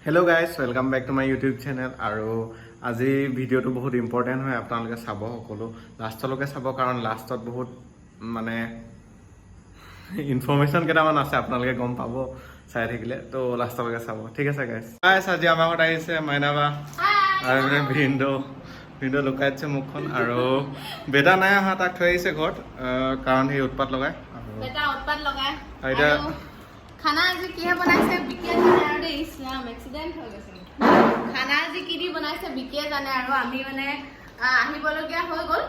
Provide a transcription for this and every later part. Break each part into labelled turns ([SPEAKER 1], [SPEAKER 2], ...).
[SPEAKER 1] hello guys welcome back to my YouTube channel আৰু আজি ভিডিঅ'টো বহুত ইম্পৰ্টেণ্ট হয় আপোনালোকে চাব সকলো লাষ্টলৈকে চাব কাৰণ লাষ্টত বহুত মানে ইনফৰমেশ্যন কেইটামান আছে আপোনালোকে গম পাব চাই থাকিলে তো লাষ্টলৈকে চাব ঠিক আছে গাইস আজি আমাৰ ঘৰত আহিছে মাইনাবা আৰু ভিন্দো লুকাইছে মুখখন আৰু বেটা নাই অহা তাক থৈ আহিছে ঘৰত কাৰণ সি উৎপাত লগায় এতিয়া
[SPEAKER 2] खाना আজি কি বনাইছে বিকিয়ে জানে আৰু ইছলাম এক্সিডেন্ট হৈ গৈছে খানা আজি কি দি বনাইছে বিকিয়ে জানে আৰু আমি মানে আহিবলগীয়া হৈ গ'ল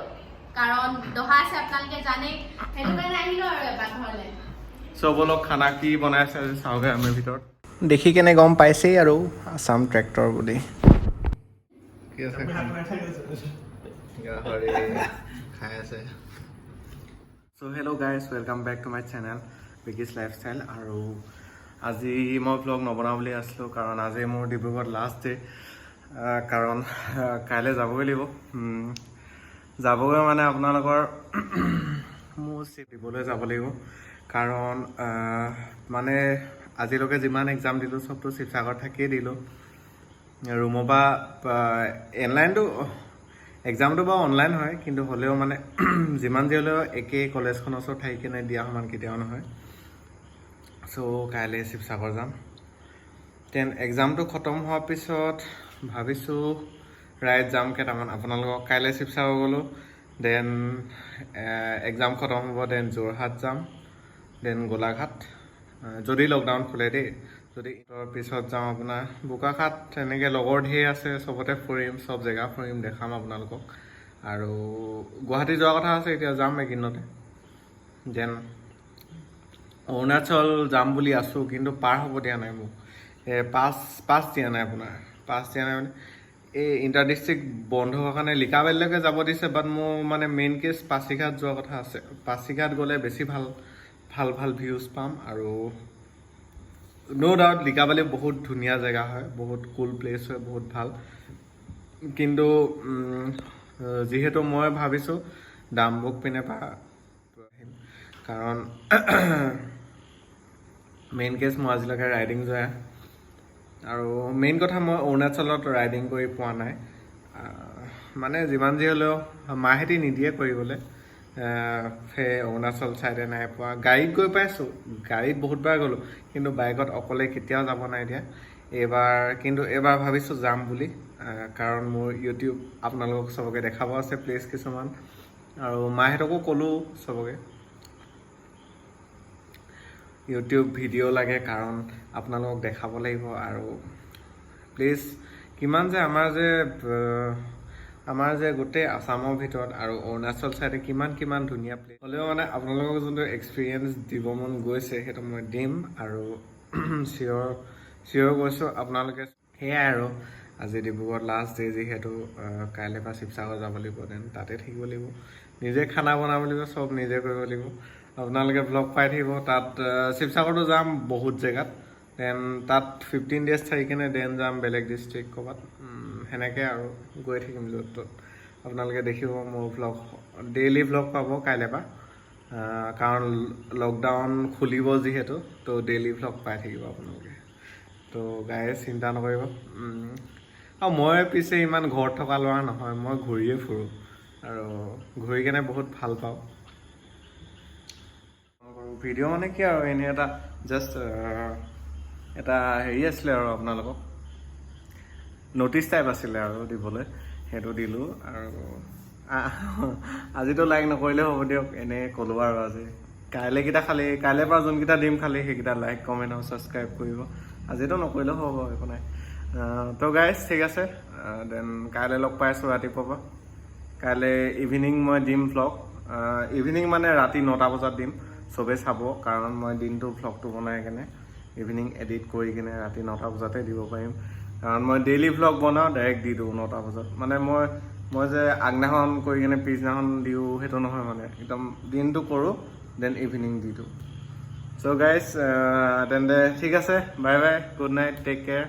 [SPEAKER 2] কাৰণ দহা আছে আপোনালোকে জানে সেইটো কাৰণে আহিলো আৰু এবাৰ ঘৰলে
[SPEAKER 1] চবলক খানা কি বনাইছে আজি চাওগে আমি ভিতৰত দেখি কেনে গম পাইছেই আৰু আসাম ট্ৰেক্টৰ বুলি কি আছে গাহৰি খাই আছে so hello' guys welcome back to my channel Biki's lifestyle আৰু আজি মই ব্লগ নবনাওঁ বুলি আছিলোঁ কাৰণ আজি মোৰ ডিব্ৰুগড়ত লাষ্ট ডে কাৰণ কাইলৈ যাবগৈ লাগিব যাবগৈ মানে আপোনালোকৰ মোৰ চিট দিবলৈ যাব লাগিব কাৰণ মানে আজিলৈকে যিমান এক্সাম দিলোঁ চবটো শিৱসাগৰত থাকিয়ে দিলোঁ ৰুমৰ পৰা অনলাইনটো এক্সামটো বাৰু অনলাইন হয় কিন্তু হ'লেও মানে যিমান যি হ'লেও একেই কলেজখনৰ ওচৰত থাকি কিনে দিয়া সমান কেতিয়াও নহয় চ' কাইলৈ শিৱসাগৰ যাম দেন এক্সামটো খতম হোৱাৰ পিছত ভাবিছোঁ ৰাইড যাম কেইটামান আপোনালোকক কাইলৈ শিৱসাগৰ গ'লোঁ দেন এক্সাম খতম হ'ব দেন যোৰহাট যাম দেন গোলাঘাট যদি লকডাউন খোলে দেই যদি তাৰ পিছত যাওঁ আপোনাৰ বোকাখাট তেনেকৈ লগৰ ধেৰ আছে চবতে ফুৰিম চব জেগা ফুৰিম দেখাম আপোনালোকক আৰু গুৱাহাটী যোৱা কথা আছে এতিয়া যাম এইকেইদিনতে দেন অৰুণাচল যাম বুলি আছোঁ কিন্তু পাৰ হ'ব দিয়া নাই মোক পাছ দিয়া নাই আপোনাৰ পাছ দিয়া নাই মানে এই ইণ্টাৰ ডিষ্ট্ৰিক্ট বন্ধ হোৱাৰ কাৰণে লিকাবেলিলৈকে যাব দিছে বাট মোৰ মানে মেইন কেছ পাছিঘাট যোৱা কথা আছে পাছিঘাট গ'লে বেছি ভাল ভিউজ পাম আৰু ন' ডাউট লিকাবালি বহুত ধুনীয়া জেগা হয় বহুত কুল প্লেচ হয় বহুত ভাল কিন্তু যিহেতু মই ভাবিছোঁ ডাম্বুক পিনে আহিম কাৰণ মেইন কেছ মই আজিলৈকে ৰাইডিং যোৱা আৰু মেইন কথা মই অৰুণাচলত ৰাইডিং কৰি পোৱা নাই মানে যিমান যি হ'লেও মাহেঁতি নিদিয়ে কৰিবলৈ সেই অৰুণাচল ছাইডে নাই পোৱা গাড়ীত গৈ পাইছোঁ গাড়ীত বহুতবাৰ গ'লোঁ কিন্তু বাইকত অকলে কেতিয়াও যাব নাই এতিয়া এইবাৰ ভাবিছোঁ যাম বুলি কাৰণ মোৰ ইউটিউব আপোনালোকক চবকে দেখাব আছে প্লেচ কিছুমান আৰু মাহঁতকো ক'লোঁ চবকে ইউটিউব ভিডিঅ' লাগে কাৰণ আপোনালোকক দেখাব লাগিব আৰু প্লিজ কিমান যে আমাৰ যে গোটেই আসামৰ ভিতৰত আৰু অৰুণাচল ছাইডে কিমান ধুনীয়া প্লেচ হ'লেও মানে আপোনালোকক যোনটো এক্সপিৰিয়েঞ্চ দিব মন গৈছে সেইটো মই দিম আৰু চিয়'ৰ গৈছোঁ আপোনালোকে সেয়াই আৰু আজি ডিব্ৰুগড়ত লাষ্ট ডে যিহেতু কাইলৈ পৰা শিৱসাগৰ যাব লাগিব দেন তাতে থাকিব লাগিব নিজে খানা বনাব লাগিব চব নিজে কৰিব লাগিব আপোনালোকে ব্লগ পাই থাকিব তাত শিৱসাগৰতো যাম বহুত জেগাত দেন তাত 15 days থাকি কিনে দেন যাম বেলেগ ডিষ্ট্ৰিক্ট ক'ৰবাত সেনেকৈ আৰু গৈ থাকিম য'ত ত'ত আপোনালোকে দেখিব মোৰ ভ্লগ ডেইলি ভ্লগ পাব কাইলৈ পৰা কাৰণ লকডাউন খুলিব যিহেতু তো ডেইলি ভ্লগ পাই থাকিব আপোনালোকে তো গায়ে চিন্তা নকৰিব আৰু মই পিছে ইমান ঘৰত থকা ল'ৰা নহয় মই ঘূৰিয়ে ফুৰোঁ আৰু ঘূৰি কেনে বহুত ভাল পাওঁ ভিডিঅ' মানে কি আৰু এনেই এটা জাষ্ট এটা হেৰি আছিলে আৰু আপোনালোকক ন'টিচ টাইপ আছিলে আৰু দিবলৈ সেইটো দিলোঁ আৰু আজিতো লাইক নকৰিলে হ'ব দিয়ক এনেই ক'লোঁ আৰু আজি কাইলৈৰ পৰা যোনকেইটা দিম খালি সেইকেইটা লাইক কমেণ্ট আৰু ছাবস্ক্ৰাইব কৰিব আজিতো নকৰিলেও হ'ব একো নাই তো গাইজ ঠিক আছে দেন কাইলৈ লগ পাই আছোঁ ৰাতিপুৱা পৰা কাইলৈ ইভিনিং মই দিম ভ্লগ ইভিনিং মানে ৰাতি 9টা বজাত দিম চবেই চাব কাৰণ মই দিনটো ভ্লগটো বনাই কেনে ইভিনিং এডিট কৰি কিনে ৰাতি 9টা বজাতে দিব পাৰিম কাৰণ মই ডেইলি ভ্লগ বনাওঁ ডাইৰেক্ট দি দিওঁ 9টা বজাত মানে মই যে আগদিনাখন কৰি কিনে পিছদিনাখন দিওঁ সেইটো নহয় মানে একদম দিনটো কৰোঁ দেন ইভিনিং দি দিওঁ চ' গাইজ তেন্তে ঠিক আছে bye bye good night take care